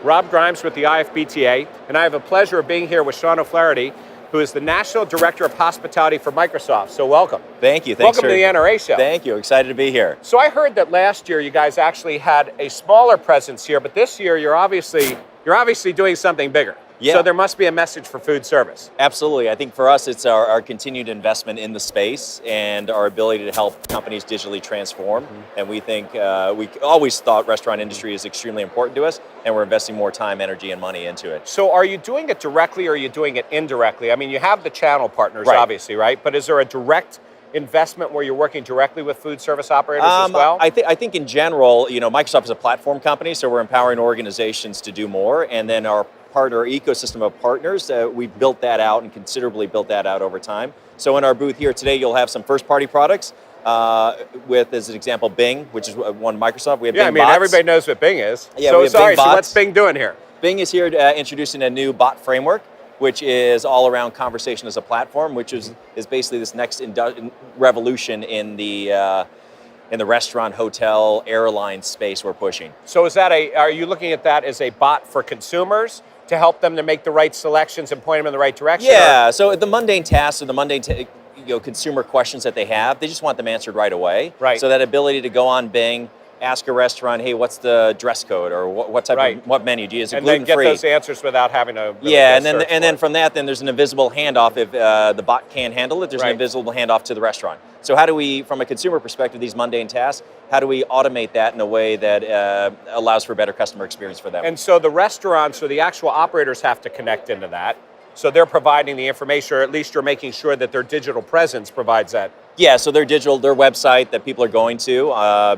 Rob Grimes with the IFBTA, and I have a pleasure of being here with Sean O'Flaherty, who is the National Director of Hospitality for Microsoft. So welcome. Thank you. Welcome to the NRA show. Thank you. Excited to be here. So I heard that last year you guys actually had a smaller presence here, but this year you're obviously doing something bigger. Yeah. So there must be a message for food service. Absolutely. I think for us, it's our continued investment in the space and our ability to help companies digitally transform. And we think, we always thought restaurant industry is extremely important to us, and we're investing more time, energy, and money into it. So are you doing it directly or are you doing it indirectly? I mean, you have the channel partners, Right. obviously, right? But is there a direct investment where you're working directly with food service operators as well? I think in general, Microsoft is a platform company, so we're empowering organizations to do more, and then our ecosystem of partners, we built that out and considerably built that out over time. So in our booth here today, you'll have some first-party products with, as an example, Bing, which is one Microsoft. We have Bing bots. Everybody knows what Bing is. Yeah, so we have sorry, Bing bots. so what's Bing doing here? Bing is here introducing a new bot framework, which is all around conversation as a platform, which is basically this next revolution in the restaurant, hotel, airline space we're pushing. So are you looking at that as a bot for consumers to help them to make the right selections and point them in the right direction? Yeah, so the mundane tasks or the mundane consumer questions that they have, they just want them answered right away. Right. So that ability to go on Bing, ask a restaurant, hey, what's the dress code, or what type of, what menu do you use? And gluten-free? then get those answers without having to really then from that, then there's an invisible handoff. If the bot can't handle it, there's an invisible handoff to the restaurant. So how do we, from a consumer perspective, these mundane tasks, how do we automate that in a way that allows for better customer experience for them? And so the restaurants or the actual operators have to connect into that. So they're providing the information, or at least you're making sure that their digital presence provides that. Yeah, so their website that people are going to,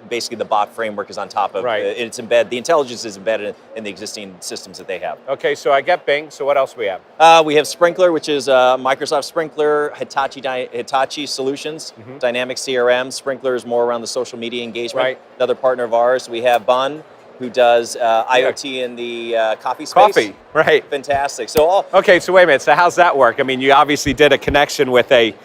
basically the bot framework is on top of it. The intelligence is embedded in the existing systems that they have. Okay, so I get Bing, so what else do we have? We have Sprinkler, which is Microsoft Sprinkler, Hitachi Solutions, Dynamic CRM. Sprinkler is more around the social media engagement. Right. Another partner of ours. We have Bun, who does IoT in the coffee space. Coffee, right. Fantastic. Okay, so wait a minute, so how's that work? I mean, you obviously did a connection with a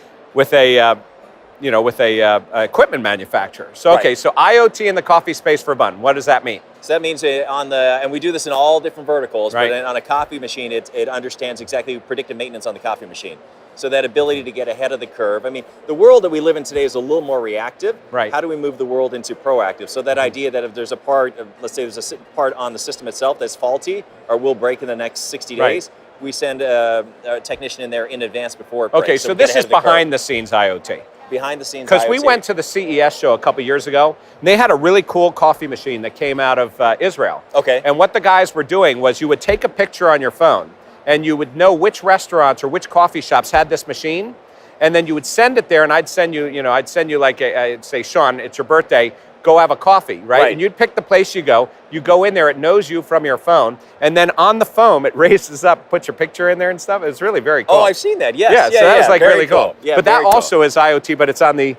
equipment manufacturer. So okay, so IoT in the coffee space for Bun. What does that mean? So that means and we do this in all different verticals, right. But on a coffee machine, it understands exactly predictive maintenance on the coffee machine. So that ability to get ahead of the curve. I mean, the world that we live in today is a little more reactive. Right. How do we move the world into proactive? So that idea that if there's a part, let's say there's a part on the system itself that's faulty or will break in the next 60 days, we send a technician in there in advance before it breaks. Okay, so this is behind the scenes IoT. Behind the scenes Because we went to the CES show a couple years ago, and they had a really cool coffee machine that came out of Israel. Okay. And what the guys were doing was you would take a picture on your phone, and you would know which restaurants or which coffee shops had this machine, and then you would send it there, and I'd send you like, I'd say, Sean, it's your birthday, go have a coffee, right? And you'd pick the place you go in there, it knows you from your phone, and then on the phone, it raises up, puts your picture in there and stuff. It's really very cool. Oh, I've seen that, yes. Yeah, so that was like really cool. Yeah, but that also is IoT, but it's on the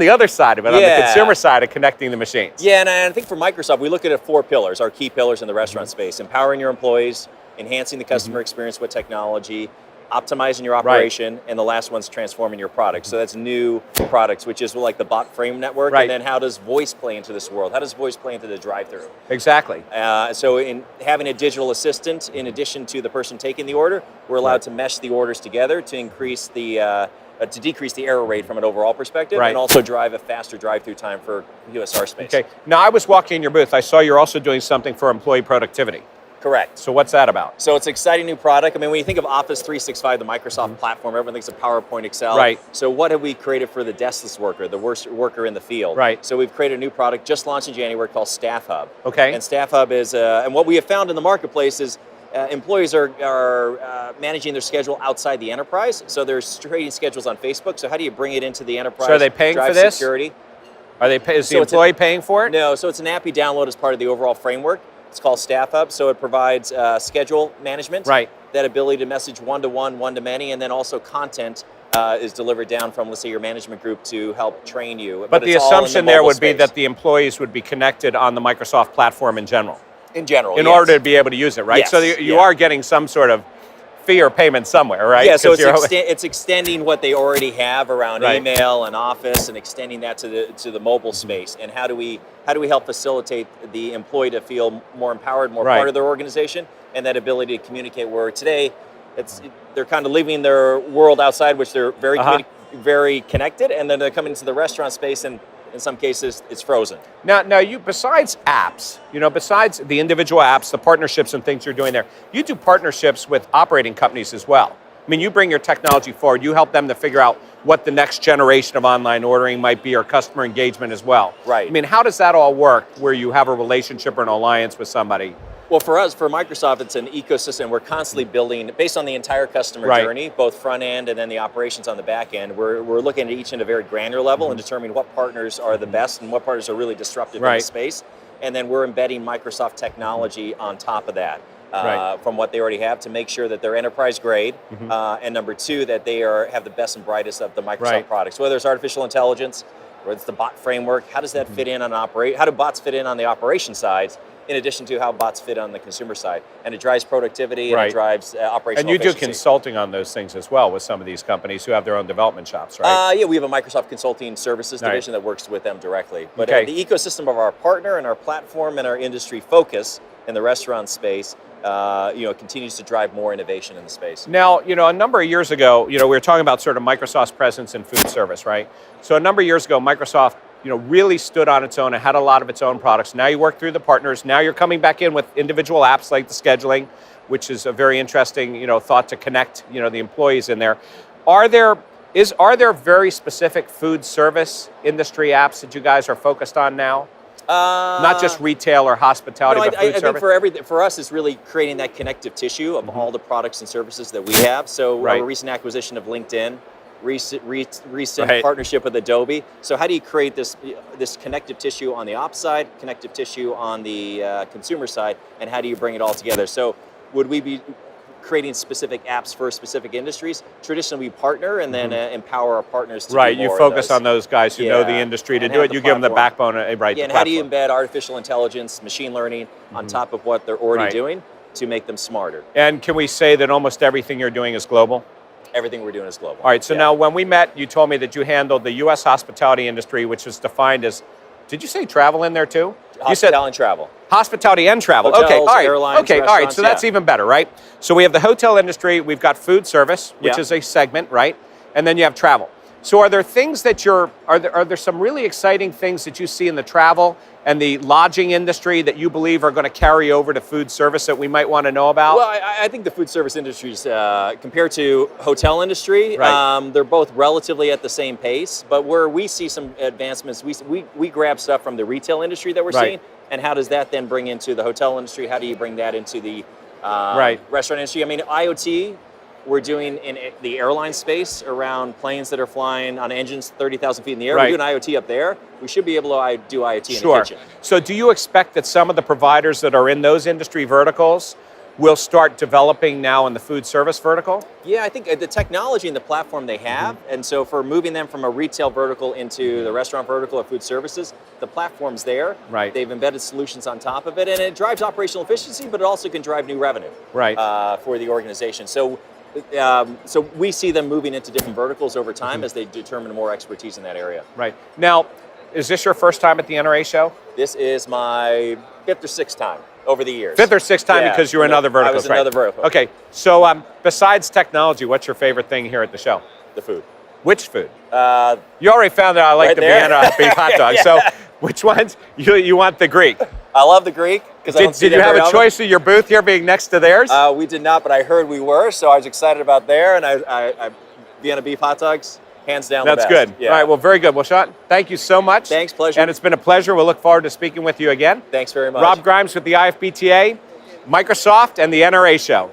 other side of it, on the consumer side of connecting the machines. Yeah, and I think for Microsoft, we look at it 4 pillars, our key pillars in the restaurant space: empowering your employees, enhancing the customer experience with technology, optimizing your operation, and the last one's transforming your product. So that's new products, which is like the bot frame network. And then how does voice play into this world? How does voice play into the drive-through? Exactly. So in having a digital assistant, in addition to the person taking the order, we're allowed to mesh the orders together to increase the to decrease the error rate from an overall perspective, and also drive a faster drive-through time for USR space. Okay. Now, I was walking in your booth. I saw you're also doing something for employee productivity. Correct. So what's that about? So it's an exciting new product. I mean, when you think of Office 365, the Microsoft platform, everyone thinks of PowerPoint, Excel. Right. So what have we created for the deskless worker, the worker in the field? Right. So we've created a new product just launched in January called Staff Hub. Okay. And Staff Hub is, and what we have found in the marketplace is employees are managing their schedule outside the enterprise. So they're trading schedules on Facebook. So how do you bring it into the enterprise? So are they paying for this? Security? Is the employee paying for it? No, so it's an app you download as part of the overall framework. It's called Staff Hub, so it provides schedule management, that ability to message one-to-one, one-to-many, and then also content is delivered down from, let's say, your management group to help train you. But the assumption there would be that the employees would be connected on the Microsoft platform in general. In general, in order to be able to use it, right? Yes, so you are getting some sort of fee or payment somewhere, right? Yeah, so 'Cause you're- it's extending what they already have around Right. email and Office, and extending that to the mobile space. And how do we help facilitate the employee to feel more empowered, more Right. part of their organization, and that ability to communicate? Where today, they're kind of leaving their world outside, which they're very very connected, and then they're coming into the restaurant space, and in some cases, it's frozen. Now, you besides apps, besides the individual apps, the partnerships and things you're doing there, you do partnerships with operating companies as well. I mean, you bring your technology forward. You help them to figure out what the next generation of online ordering might be, or customer engagement as well. Right. I mean, how does that all work where you have a relationship or an alliance with somebody? Well, for us, for Microsoft, it's an ecosystem. We're constantly building based on the entire customer Right. journey, both front end and then the operations on the back end. We're looking at each in a very granular level and determining what partners are the best and what partners are really disruptive in the Right. space. And then we're embedding Microsoft technology on top of that. Right. From what they already have, to make sure that they're enterprise grade, and number two, that they have the best and brightest of the Microsoft Right. products. Whether it's artificial intelligence, whether it's the bot framework, how does that fit in on how do bots fit in on the operation side, in addition to how bots fit on the consumer side? And it drives productivity and Right. it drives operational And you do efficiency. consulting on those things as well with some of these companies who have their own development shops, right? Yeah, we have a Microsoft Consulting Services Right. division that works with them directly. But Okay. the ecosystem of our partner and our platform and our industry focus in the restaurant space, continues to drive more innovation in the space. Now, a number of years ago, we were talking about sort of Microsoft's presence in food service, right? So a number of years ago, Microsoft, really stood on its own and had a lot of its own products. Now you work through the partners. Now you're coming back in with individual apps like the scheduling, which is a very interesting, thought to connect, the employees in there. Are there very specific food service industry apps that you guys are focused on now? Not just retail or hospitality, No, but food I think service? for us, it's really creating that connective tissue of all the products and services that we have. So Right. our recent acquisition of LinkedIn, recent Right. partnership with Adobe. So how do you create this connective tissue on the ops side, connective tissue on the consumer side, and how do you bring it all together? So would we be creating specific apps for specific industries? Traditionally, we partner and then empower our partners to Right, do you more of focus those. on those guys who know the industry to and do have it. the You give them the platform. backbone, right? Yeah, and the how do you platform. embed artificial intelligence, machine learning on top of what they're already Right. doing to make them smarter? And can we say that almost everything you're doing is global? Everything we're doing is global. All right, so Yeah. now when we met, you told me that you handled the U.S. hospitality industry, which is defined as, did you say travel in there too? You said Hospitality and travel. hospitality and travel. Hotels, okay, all right. airlines, okay, all right. restaurants, So that's yeah. even better, right? So we have the hotel industry, we've got food service, which Yeah. is a segment, right? And then you have travel. So are there things that are there some really exciting things that you see in the travel and the lodging industry that you believe are going to carry over to food service that we might want to know about? Well, I think the food service industries, compared to hotel industry, Right. they're both relatively at the same pace. But where we see some advancements, we grab stuff from the retail industry that we're Right. seeing, and how does that then bring into the hotel industry? How do you bring that into the Right. restaurant industry? I mean, IoT. We're doing in the airline space around planes that are flying on engines 30,000 feet in the air. Right. We're doing IoT up there. We should be able to do IoT in the Sure. kitchen. So do you expect that some of the providers that are in those industry verticals will start developing now in the food service vertical? Yeah, I think the technology and the platform they have, and so for moving them from a retail vertical into the restaurant vertical of food services, the platform's there. Right. They've embedded solutions on top of it, and it drives operational efficiency, but it also can drive new revenue. Right. For the organization. So we see them moving into different verticals over time as they determine more expertise in that area. Right. Now, is this your first time at the NRA show? This is my 5th or 6th time over the years. 5th or 6th time Yeah, because you're in other verticals, I was in right? other verticals. Okay. So besides technology, what's your favorite thing here at the show? The food. Which food? Uh, You already found out I like right the there. Vienna beef hot dog. Yeah. So which ones? You want the Greek? I love the Greek because I don't see Did you that have very a often. choice of your booth here being next to theirs? We did not, but I heard we were, so I was excited about there, and I Vienna beef hot dogs, hands down That's the best. good. Yeah. All right, well, very good. Well, Sean, thank you so much. Thanks, pleasure. And it's been a pleasure. We'll look forward to speaking with you again. Thanks very much. Rob Grimes with the IFBTA, Microsoft, and the NRA show.